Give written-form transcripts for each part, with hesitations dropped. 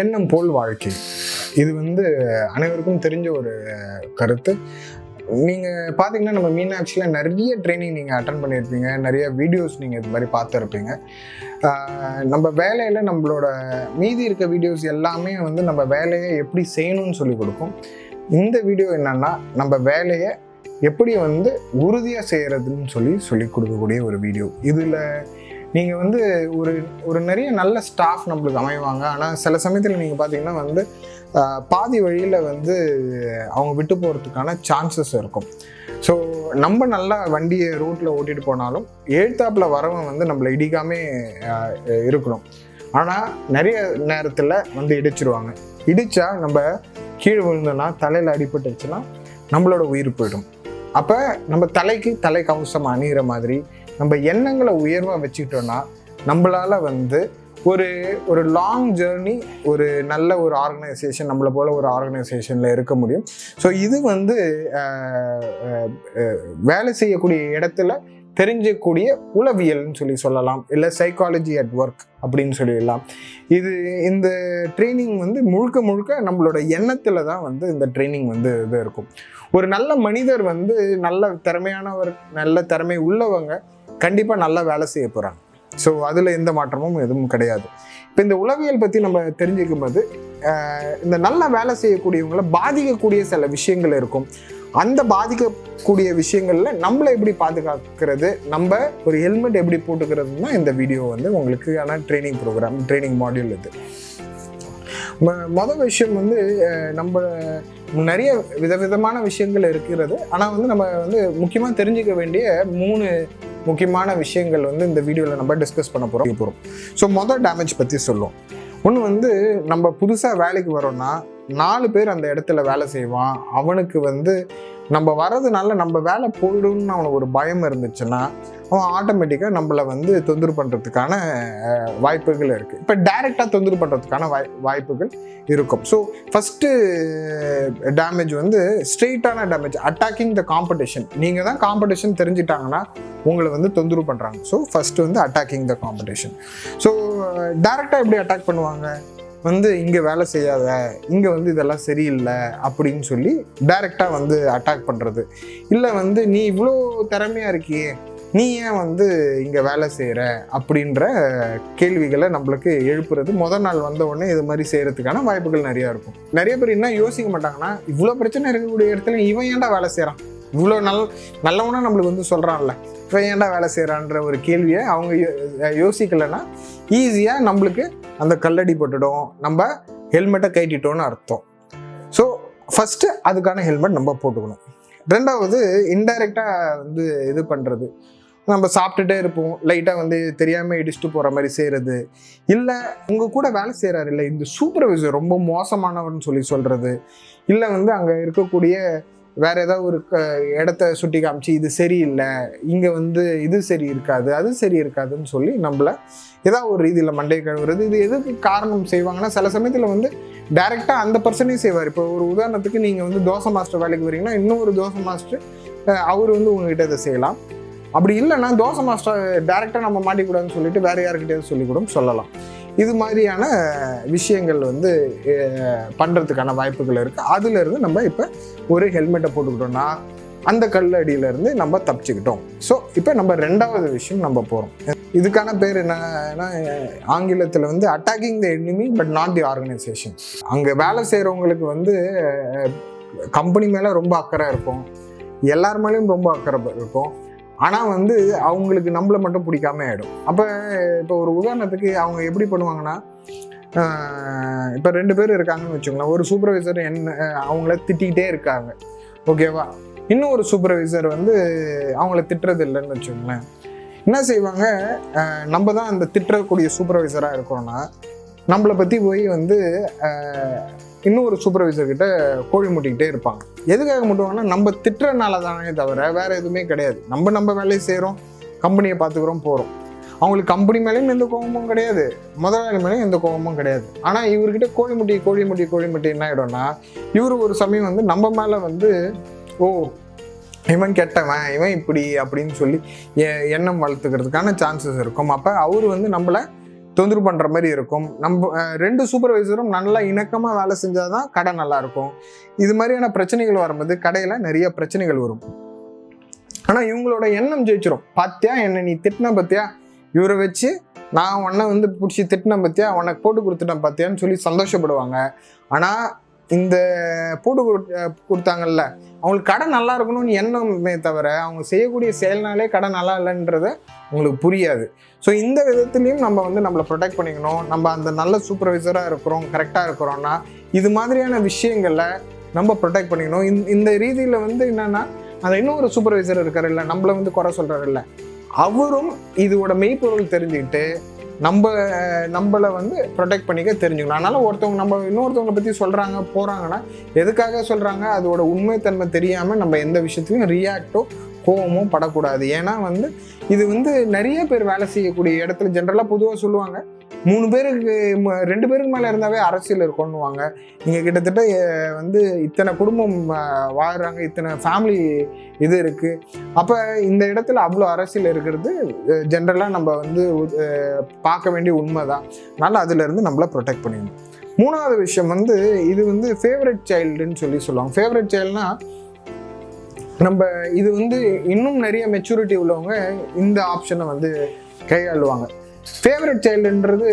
எண்ணம் போல் வாழ்க்கை. இது அனைவருக்கும் தெரிஞ்ச ஒரு கருத்து. நீங்கள் பார்த்தீங்கன்னா நம்ம மீனாட்சியில் நிறைய ட்ரைனிங் நீங்கள் அட்டன் பண்ணியிருப்பீங்க, நிறைய வீடியோஸ் நீங்கள் இது மாதிரி பார்த்துருப்பீங்க. நம்ம வேலையில் நம்மளோட மீதி இருக்க வீடியோஸ் எல்லாமே நம்ம வேலையை எப்படி செய்யணும்னு சொல்லி கொடுக்கும். இந்த வீடியோ என்னன்னா நம்ம வேலையை எப்படி உறுதியாக செய்கிறதுன்னு சொல்லி கொடுக்கக்கூடிய ஒரு வீடியோ. இதில் நீங்கள் ஒரு நிறைய நல்ல ஸ்டாஃப் நம்மளுக்கு அமைவாங்க. ஆனால் சில சமயத்தில் நீங்கள் பார்த்தீங்கன்னா பாதி வழியில் அவங்க விட்டு போகிறதுக்கான சான்சஸ் இருக்கும். ஸோ நம்ம நல்லா வண்டியை ரோட்டில் ஓட்டிகிட்டு போனாலும் எழுத்தாப்பில் வரவன் நம்மளை இடிக்காமே இருக்கணும். ஆனால் நிறைய நேரத்தில் இடிச்சிருவாங்க. இடித்தா நம்ம கீழே விழுந்தோன்னா தலையில் அடிபட்டுச்சுன்னா நம்மளோட உயிர் போயிடும். அப்போ நம்ம தலைக்கு தலை கவசம் அணிகிற மாதிரி நம்ம எண்ணங்களை உயர்வாக வச்சுக்கிட்டோன்னா நம்மளால் ஒரு லாங் ஜேர்னி ஒரு நல்ல ஒரு ஆர்கனைசேஷன் நம்மளை போல் ஒரு ஆர்கனைசேஷனில் இருக்க முடியும். ஸோ இது வேலை செய்யக்கூடிய இடத்துல தெரிஞ்சக்கூடிய உளவியல்னு சொல்லலாம், இல்லை சைக்காலஜி அட் ஒர்க் அப்படின்னு சொல்லிடலாம். இந்த ட்ரைனிங் முழுக்க நம்மளோட எண்ணத்தில் தான் இந்த ட்ரைனிங் இது இருக்கும். ஒரு நல்ல மனிதர் நல்ல திறமையானவர், நல்ல திறமை உள்ளவங்க கண்டிப்பாக நல்லா வேலை செய்ய போகிறாங்க. ஸோ அதில் எந்த மாற்றமும் எதுவும் கிடையாது. இப்போ இந்த உளவியல் பற்றி நம்ம தெரிஞ்சுக்கும் போது இந்த நல்ல வேலை செய்யக்கூடியவங்களை பாதிக்கக்கூடிய சில விஷயங்கள் இருக்கும். அந்த பாதிக்கக்கூடிய விஷயங்களில் நம்மளை எப்படி பாதுகாக்கிறது, நம்ம ஒரு ஹெல்மெட் எப்படி போட்டுக்கிறதுனா இந்த வீடியோ உங்களுக்கான ட்ரைனிங் ப்ரோக்ராம், ட்ரைனிங் மாடியூல். இது மொதல் விஷயம் நம்ம நிறைய விதவிதமான விஷயங்கள் இருக்கிறது. ஆனால் நம்ம முக்கியமாக தெரிஞ்சுக்க வேண்டிய 3 முக்கியமான விஷயங்கள் இந்த வீடியோவில் நம்ம டிஸ்கஸ் பண்ண போகிறோம். ஸோ மொதல் டேமேஜ் பற்றி சொல்லுவோம். ஒன்று நம்ம புதுசாக வேலைக்கு வரோன்னா 4 பேர் அந்த இடத்துல வேலை செய்வான். அவனுக்கு நம்ம வர்றதுனால நம்ம வேலை போயிடும்னு அவனுக்கு ஒரு பயம் இருந்துச்சுன்னா அவன் ஆட்டோமேட்டிக்காக நம்மளை தொந்தரவு பண்ணுறதுக்கான வாய்ப்புகள் இருக்குது. இப்போ டைரெக்டாக தொந்தரவு பண்ணுறதுக்கான வாய்ப்புகள் இருக்கும். ஸோ ஃபஸ்ட்டு டேமேஜ் ஸ்ட்ரெயிட்டான டேமேஜ், அட்டாக்கிங் த காம்படிஷன். நீங்கள் தான் காம்படிஷன் தெரிஞ்சிட்டாங்கன்னா உங்களை தொந்தரவு பண்ணுறாங்க. So first attacking the competition. So டைரெக்டாக எப்படி அட்டாக் பண்ணுவாங்க, இங்கே வேலை செய்யாத, இங்கே இதெல்லாம் சரியில்லை அப்படின்னு சொல்லி டைரெக்டாக அட்டாக் பண்ணுறது. இல்லை நீ இவ்வளோ திறமையாக இருக்கியே, நீ ஏன் இங்கே வேலை செய்கிற அப்படின்ற கேள்விகளை நம்மளுக்கு எழுப்புறது. முதல் நாள் வந்த உடனே இது மாதிரி செய்கிறதுக்கான வாய்ப்புகள் நிறையா இருக்கும். நிறைய பேர் என்ன யோசிக்க மாட்டாங்கன்னா, இவ்வளோ பிரச்சனை இருக்கக்கூடிய இடத்துல இவன் ஏன்டா வேலை செய்கிறான், இவ்வளோ நல்லவனா நம்மளுக்கு சொல்கிறான்ல, இவன் ஏன்டா வேலை செய்கிறான்ற ஒரு கேள்வியை அவங்க யோசிக்கலைன்னா ஈஸியாக நம்மளுக்கு அந்த கல்லடி போட்டுடும், நம்ம ஹெல்மெட்டை கைட்டிட்டோன்னு அர்த்தம். ஸோ ஃபஸ்ட்டு அதுக்கான ஹெல்மெட் நம்ம போட்டுக்கணும். ரெண்டாவது இன்டைரக்டாக இது பண்ணுறது. நம்ம சாப்பிட்டுட்டே இருப்போம், லைட்டாக தெரியாமல் இடிச்சுட்டு போகிற மாதிரி செய்கிறது. இல்லை உங்கள் கூட வேலை செய்கிறாரு இல்லை இந்த சூப்பர்வைசர் ரொம்ப மோசமானவர்னு சொல்கிறது. இல்லை அங்கே இருக்கக்கூடிய வேறு ஏதாவது ஒரு இடத்த சுட்டி காமிச்சு இது சரியில்லை, இங்கே இது சரி இருக்காது, அது சரி இருக்காதுன்னு சொல்லி நம்மளை ஏதாவது ஒரு ரீதியில் மண்டையை கழுவுறது. இது எதுக்கு காரணம் செய்வாங்கன்னா, சில சமயத்தில் டைரெக்டாக அந்த பர்சனே செய்வார். இப்போ ஒரு உதாரணத்துக்கு நீங்கள் தோசை மாஸ்டர் வேலைக்கு வரீங்கன்னா இன்னொரு தோசை மாஸ்டர் அவர் உங்ககிட்ட இதை செய்யலாம். அப்படி இல்லைன்னா தோசை மாஸ்டர் டைரெக்டாக நம்ம மாட்டிக்கூடாதுன்னு சொல்லிட்டு வேறு யாருக்கிட்டே சொல்லி கூட சொல்லலாம். இது மாதிரியான விஷயங்கள் பண்ணுறதுக்கான வாய்ப்புகள் இருக்குது. அதுலேருந்து நம்ம இப்போ ஒரு ஹெல்மெட்டை போட்டுக்கிட்டோம்னா அந்த கல்லடியிலேருந்து நம்ம தப்பிச்சுக்கிட்டோம். ஸோ இப்போ நம்ம ரெண்டாவது விஷயம் நம்ம போகிறோம். இதுக்கான பேர் என்னன்னா ஆங்கிலத்தில் attacking the enemy but not the organisation. அங்கே வேலை செய்கிறவங்களுக்கு கம்பெனி மேலே ரொம்ப அக்கறை இருக்கும், எல்லார் மேலேயும் ரொம்ப அக்கறை இருக்கும். ஆனால் அவங்களுக்கு நம்மளை மட்டும் பிடிக்காம ஆகிடும். அப்போ இப்போ ஒரு உதாரணத்துக்கு அவங்க எப்படி பண்ணுவாங்கன்னா, இப்போ 2 பேர் இருக்காங்கன்னு வச்சுக்கோங்களேன். ஒரு சூப்பர்வைசர் அவங்கள திட்டிகிட்டே இருக்காங்க, ஓகேவா. இன்னும் ஒரு சூப்பர்வைசர் அவங்கள திட்டுறது இல்லைன்னு வச்சுக்கோங்களேன். என்ன செய்வாங்க, நம்ம தான் அந்த திட்டக்கூடிய சூப்பர்வைசராக இருக்கிறோன்னா நம்மளை பற்றி போய் இன்னும் ஒரு சூப்பர்வைசர்கிட்ட கோழி முட்டிக்கிட்டே இருப்பாங்க. எதுக்காக முட்டுவாங்கன்னா, நம்ம திட்டுறதுனால தானே தவிர வேறு எதுவுமே கிடையாது. நம்ம வேலையை செய்கிறோம், கம்பெனியை பார்த்துக்கிறோம், போகிறோம். அவங்களுக்கு கம்பெனி மேலேயும் எந்த கோபமும் கிடையாது, முதலாளி மேலேயும் எந்த கோபமும் கிடையாது. ஆனால் இவர்கிட்ட கோழி முட்டி என்ன ஆகிடும்னா, இவர் ஒரு சமயம் நம்ம மேலே ஓ இவன் கெட்டவன், இவன் இப்படி அப்படின்னு சொல்லி எண்ணம் வளர்த்துக்கிறதுக்கான சான்சஸ் இருக்கும். அப்போ அவர் நம்மளை தொந்தரவு பண்ணுற மாதிரி இருக்கும். நம்ம 2 சூப்பர்வைசரும் நல்லா இணக்கமாக வேலை செஞ்சால் தான் கடை நல்லாயிருக்கும். இது மாதிரியான பிரச்சனைகள் வரும்போது கடையில் நிறைய பிரச்சனைகள் வரும். ஆனால் இவங்களோட எண்ணம் ஜெயிச்சிரும். பார்த்தியா என்னை நீ திட்டின பார்த்தியா, இவரை வச்சு நான் உன்னை வந்து பிடிச்சி திட்டின பார்த்தியா, உனக்கு போட்டு கொடுத்துட்டேன் பார்த்தியான்னு சொல்லி சந்தோஷப்படுவாங்க. ஆனால் இந்த போட்டு கொடுத்தாங்கல்ல, அவங்களுக்கு கடை நல்லா இருக்கணும்னு எண்ணமே தவிர அவங்க செய்யக்கூடிய செயல்னாலே கடை நல்லா இல்லைன்றது அவங்களுக்கு புரியாது. ஸோ இந்த விதத்துலையும் நம்ம வந்து நம்மளை ப்ரொடெக்ட் பண்ணிக்கணும். நம்ம அந்த நல்ல சூப்பர்வைசராக இருக்கிறோம், கரெக்டாக இருக்கிறோன்னா இது மாதிரியான விஷயங்களை நம்ம ப்ரொடெக்ட் பண்ணிக்கணும். இந்த ரீதியில் வந்து என்னென்னா, அந்த இன்னொரு சூப்பர்வைசர் இருக்கார் இல்லை, நம்மளை வந்து குறை சொல்கிறாரு இல்லை, அவரும் இதோட மெய்ப்பொருள் தெரிஞ்சுக்கிட்டு நம்மளை வந்து ப்ரொடெக்ட் பண்ணிக்க தெரிஞ்சுக்கணும். அதனால் ஒருத்தவங்க நம்ம இன்னொருத்தவங்களை பற்றி சொல்கிறாங்க போகிறாங்கன்னா எதுக்காக சொல்கிறாங்க, அதோட உண்மைத்தன்மை தெரியாமல் நம்ம எந்த விஷயத்துலையும் ரியாக்டோ கோவமோ படக்கூடாது. ஏன்னா வந்து இது வந்து நிறைய பேர் வேலை செய்யக்கூடிய இடத்துல ஜென்ரலாக பொதுவாக சொல்லுவாங்க, 3 பேருக்கு 2 பேருக்கு மேலே இருந்தாவே அரசியல் இருக்கும்னுவாங்க. இங்கே கிட்டத்தட்ட வந்து இத்தனை குடும்பம் வாழ்கிறாங்க, இத்தனை ஃபேமிலி இது இருக்குது. அப்போ இந்த இடத்துல அவ்வளோ அரசியல் இருக்கிறது ஜென்ரலாக நம்ம வந்து பார்க்க வேண்டிய உண்மை தான். அதனால் அதிலேருந்து நம்மளை ப்ரொடெக்ட் பண்ணிடணும். 3வது விஷயம் வந்து இது வந்து ஃபேவரட் சைல்டுன்னு சொல்லுவாங்க. ஃபேவரட் சைல்டுனா நம்ம இது வந்து இன்னும் நிறைய மெச்சூரிட்டி உள்ளவங்க இந்த ஆப்ஷனை வந்து கையாளுவாங்க. ஃபேவரட் சைல்டுன்றது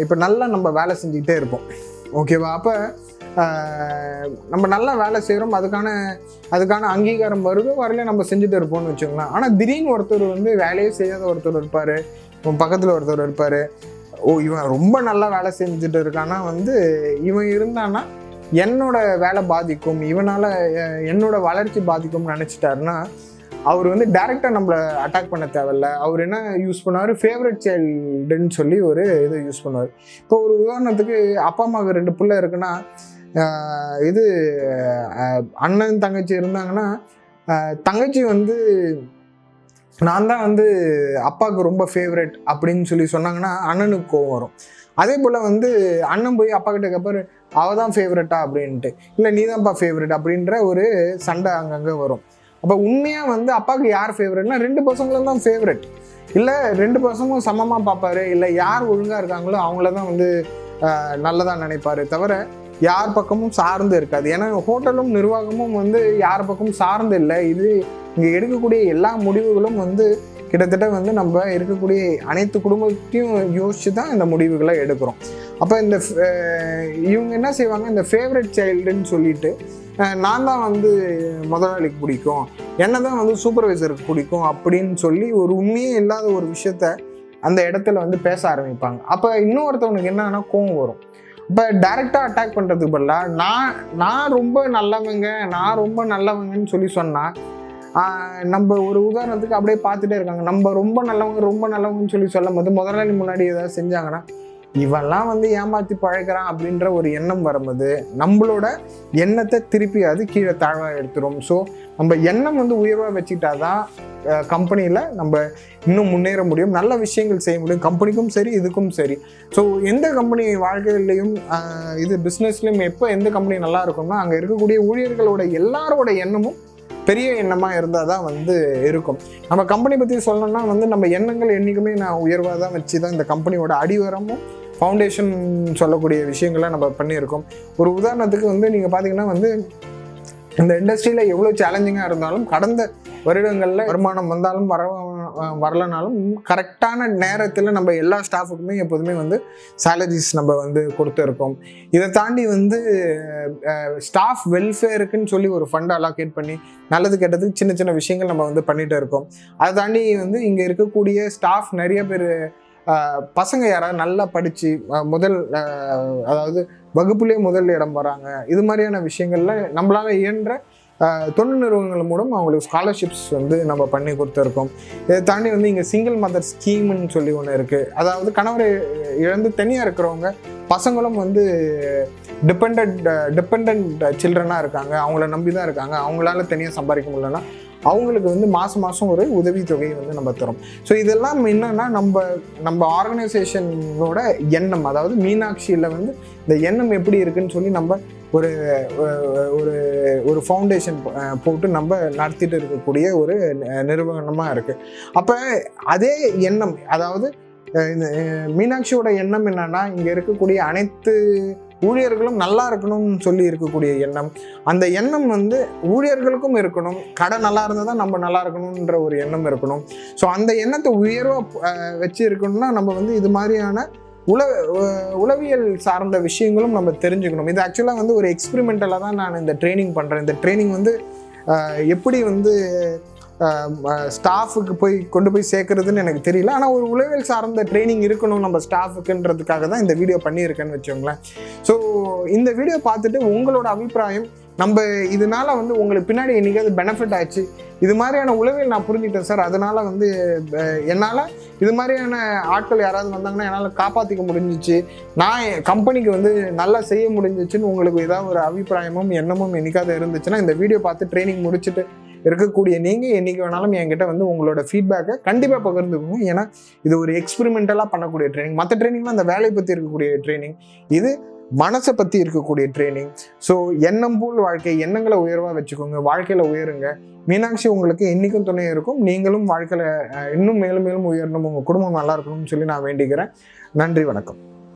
இப்போ நல்லா நம்ம வேலை செஞ்சுக்கிட்டே இருப்போம், ஓகேவா? அப்போ நம்ம நல்லா வேலை செய்கிறோம், அதுக்கான அங்கீகாரம் வரல நம்ம செஞ்சுட்டு இருப்போம்னு வச்சுக்கலாம். ஆனால் திடீர்னு ஒருத்தர் வந்து வேலையே செய்யாத ஒருத்தர் இருப்பார், பக்கத்தில் ஒருத்தர் இருப்பார், இவன் ரொம்ப நல்லா வேலை செஞ்சுட்டு இருக்கான்னா வந்து இவன் இருந்தான்னா என்னோட வேலை பாதிக்கும், இவனால் என்னோட வளர்ச்சி பாதிக்கும்னு நினச்சிட்டாருன்னா அவர் வந்து டைரெக்டாக நம்மளை அட்டாக் பண்ண தேவையில்ல. அவர் என்ன யூஸ் பண்ணுவார், ஃபேவரட் சைல்டுன்னு சொல்லி ஒரு இதை யூஸ் பண்ணுவார். இப்போ ஒரு உதாரணத்துக்கு அப்பா அம்மாவுக்கு 2 பிள்ளை இருக்குன்னா, இது அண்ணன் தங்கச்சி இருந்தாங்கன்னா தங்கச்சி வந்து நான் தான் வந்து அப்பாவுக்கு ரொம்ப ஃபேவரட் அப்படின்னு சொல்லி சொன்னாங்கன்னா அண்ணனுக்கு கோவம் வரும். அதே போல் வந்து அண்ணன் போய் அப்பா கிட்ட கேட்பாரு, அவள் தான் ஃபேவரட்டா அப்படின்ட்டு, இல்லை நீ தான்ப்பா ஃபேவரட் அப்படின்ற ஒரு சண்டை அங்கங்கே வரும். அப்போ உண்மையாக வந்து அப்பாவுக்கு யார் ஃபேவரட்னா 2 பசங்களும் தான் ஃபேவரட். இல்லை 2 பசங்களும் சமமாக பார்ப்பாரு, இல்லை யார் ஒழுங்காக இருக்காங்களோ அவங்கள தான் வந்து நல்லதாக நினைப்பாரு தவிர யார் பக்கமும் சார்ந்து இருக்காது. ஏன்னா ஹோட்டலும் நிர்வாகமும் வந்து யார் பக்கமும் சார்ந்து இல்லை. இது இங்கே எடுக்கக்கூடிய எல்லா முடிவுகளும் வந்து கிட்டத்தட்ட வந்து நம்ம இருக்கக்கூடிய அனைத்து குடும்பத்தையும் யோசிச்சு தான் இந்த முடிவுகளை எடுக்கிறோம். அப்போ இவங்க என்ன செய்வாங்க, இந்த ஃபேவரட் சைல்டுன்னு சொல்லிட்டு நான் தான் வந்து முதலாளிக்கு பிடிக்கும், என்ன தான் வந்து சூப்பர்வைசருக்கு பிடிக்கும் அப்படின்னு சொல்லி ஒரு உண்மையே இல்லாத ஒரு விஷயத்த அந்த இடத்துல வந்து பேச ஆரம்பிப்பாங்க. அப்போ இன்னொருத்தவனுக்கு என்னன்னா கோவம் வரும். இப்போ டைரெக்டாக அட்டாக் பண்ணுறதுக்கு பதிலாக நான் ரொம்ப நல்லவங்கன்னு சொல்லி சொன்னால் நம்ம ஒரு உதாரணத்துக்கு அப்படியே பார்த்துட்டே இருக்காங்க. நம்ம ரொம்ப நல்லவங்கன்னு சொல்லி சொல்லும் போது முதலாளி முன்னாடி ஏதாவது செஞ்சாங்கன்னா இவெல்லாம் வந்து ஏமாற்றி பழக்கிறான் அப்படின்ற ஒரு எண்ணம் வரும்போது நம்மளோட எண்ணத்தை திருப்பி அது கீழே தாழ்வாக எடுத்துரும். ஸோ நம்ம எண்ணம் வந்து உயர்வாக வச்சுக்கிட்டா தான் கம்பெனியில் நம்ம இன்னும் முன்னேற முடியும், நல்ல விஷயங்கள் செய்ய முடியும், கம்பெனிக்கும் சரி இதுக்கும் சரி. ஸோ எந்த கம்பெனி வாழ்க்கையிலையும் இது பிஸ்னஸ்லையும் எப்போ எந்த கம்பெனி நல்லா இருக்கும்னா அங்கே இருக்கக்கூடிய ஊழியர்களோட எல்லாரோட எண்ணமும் பெரிய எண்ணமாக இருந்தால் தான் வந்து இருக்கும். நம்ம கம்பெனி பற்றி சொல்லணும்னா வந்து நம்ம எண்ணங்கள் என்றைக்குமே நான் உயர்வாக தான் வச்சு தான் இந்த கம்பெனியோட அடிவரமும் ஃபவுண்டேஷன் சொல்லக்கூடிய விஷயங்களை நம்ம பண்ணியிருக்கோம். ஒரு உதாரணத்துக்கு வந்து நீங்கள் பார்த்தீங்கன்னா வந்து இந்த இண்டஸ்ட்ரியில் எவ்வளோ சேலஞ்சிங்காக இருந்தாலும் கடந்த வருடங்களில் வருமானம் வந்தாலும் வரலனாலும் கரெக்டான நேரத்தில் நம்ம எல்லா ஸ்டாஃபுக்குமே எப்போதுமே வந்து சேலரிஸ் நம்ம வந்து கொடுத்துருக்கோம். இதை தாண்டி வந்து ஸ்டாஃப் வெல்ஃபேருக்குன்னு சொல்லி ஒரு ஃபண்ட் அலோகேட் பண்ணி நல்லது கெட்டதுக்கு சின்ன சின்ன விஷயங்கள் நம்ம வந்து பண்ணிகிட்டு இருக்கோம். அதை தாண்டி வந்து இங்கே இருக்கக்கூடிய ஸ்டாஃப் நிறைய பேர் பசங்க யாராவது நல்லா படித்து அதாவது வகுப்புலேயே முதல் இடம் வராங்க. இது மாதிரியான விஷயங்கள்ல நம்மளால் இயன்ற தொண்டு நிறுவனங்கள் மூலம் அவங்களுக்கு ஸ்காலர்ஷிப்ஸ் வந்து நம்ம பண்ணி கொடுத்துருக்கோம். இதை தாண்டி வந்து இங்கே சிங்கிள் மதர் ஸ்கீம்னு சொல்லி ஒன்று இருக்குது. அதாவது கணவரை இழந்து தனியாக இருக்கிறவங்க பசங்களும் வந்து டிபெண்ட் சில்ட்ரனாக இருக்காங்க, அவங்கள நம்பி தான் இருக்காங்க, அவங்களால தனியாக சம்பாதிக்க முடியலன்னா அவங்களுக்கு வந்து மாதம் ஒரு உதவித்தொகையை வந்து நம்ம தரோம். ஸோ இதெல்லாம் என்னன்னா நம்ம ஆர்கனைசேஷனோட எண்ணம், அதாவது மீனாட்சியில் வந்து இந்த எண்ணம் எப்படி இருக்குன்னு சொல்லி நம்ம ஒரு ஒரு ஒரு ஃபவுண்டேஷன் போட்டு நம்ம நடத்திட்டு இருக்கக்கூடிய ஒரு நிறுவனமாக இருக்குது. அப்போ அதே எண்ணம், அதாவது மீனாட்சியோட எண்ணம் என்னன்னா, இங்கே இருக்கக்கூடிய அனைத்து ஊழியர்களும் நல்லா இருக்கணும்னு சொல்லி இருக்கக்கூடிய எண்ணம். அந்த எண்ணம் வந்து ஊழியர்களுக்கும் இருக்கணும். கடை நல்லா இருந்தால் தான் நம்ம நல்லா இருக்கணுன்ற ஒரு எண்ணம் இருக்கணும். ஸோ அந்த எண்ணத்தை உயர்வாக வச்சு இருக்கணும்னா நம்ம வந்து இது மாதிரியான உளவியல் சார்ந்த விஷயங்களும் நம்ம தெரிஞ்சுக்கணும். இது ஆக்சுவலாக வந்து ஒரு எக்ஸ்பெரிமெண்டலாக தான் நான் இந்த ட்ரைனிங் பண்ணுறேன். இந்த ட்ரைனிங் வந்து எப்படி வந்து ஸ்டாஃபுக்கு கொண்டு போய் சேர்க்குறதுன்னு எனக்கு தெரியல. ஆனால் ஒரு உளவியல் சார்ந்த ட்ரைனிங் இருக்கணும் நம்ம ஸ்டாஃபுக்குன்றதுக்காக தான் இந்த வீடியோ பண்ணியிருக்கேன்னு வச்சுக்கோங்களேன். ஸோ இந்த வீடியோ பார்த்துட்டு உங்களோட அபிப்பிராயம், நம்ம இதனால வந்து உங்களுக்கு பின்னாடி என்னைக்காவது பெனிஃபிட் ஆச்சு, இது மாதிரியான உளவியல் நான் புரிஞ்சுக்கிட்டேன் சார், அதனால வந்து என்னால் இது மாதிரியான ஆட்கள் யாராவது வந்தாங்கன்னா என்னால் காப்பாற்றிக்க முடிஞ்சிச்சு, நான் கம்பெனிக்கு வந்து நல்லா செய்ய முடிஞ்சிச்சுன்னு உங்களுக்கு ஏதாவது ஒரு அபிப்பிராயமும் எண்ணமும் என்னைக்காவது இருந்துச்சுன்னா இந்த வீடியோ பார்த்து ட்ரைனிங் முடிச்சுட்டு இருக்கக்கூடிய நீங்கள் என்றைக்கு வேணாலும் என்கிட்ட வந்து உங்களோட ஃபீட்பேக்கை கண்டிப்பாக பகிர்ந்துக்கணும். ஏன்னா இது ஒரு எக்ஸ்பெரிமெண்டலாக பண்ணக்கூடிய ட்ரைனிங். மற்ற ட்ரைனிங்லாம் அந்த வேலையை பற்றி இருக்கக்கூடிய ட்ரைனிங், இது மனசை பற்றி இருக்கக்கூடிய ட்ரைனிங். ஸோ எண்ணம் போல் வாழ்க்கை, எண்ணங்களை உயர்வாக வச்சுக்கோங்க, வாழ்க்கையில் உயருங்க. மீனாட்சி உங்களுக்கு என்றைக்கும் துணை இருக்கும். நீங்களும் வாழ்க்கையில் இன்னும் மேலும் மேலும் உயரணும், உங்கள் குடும்பம் நல்லா இருக்கணும்னு சொல்லி நான் வேண்டிக்கிறேன். நன்றி, வணக்கம்.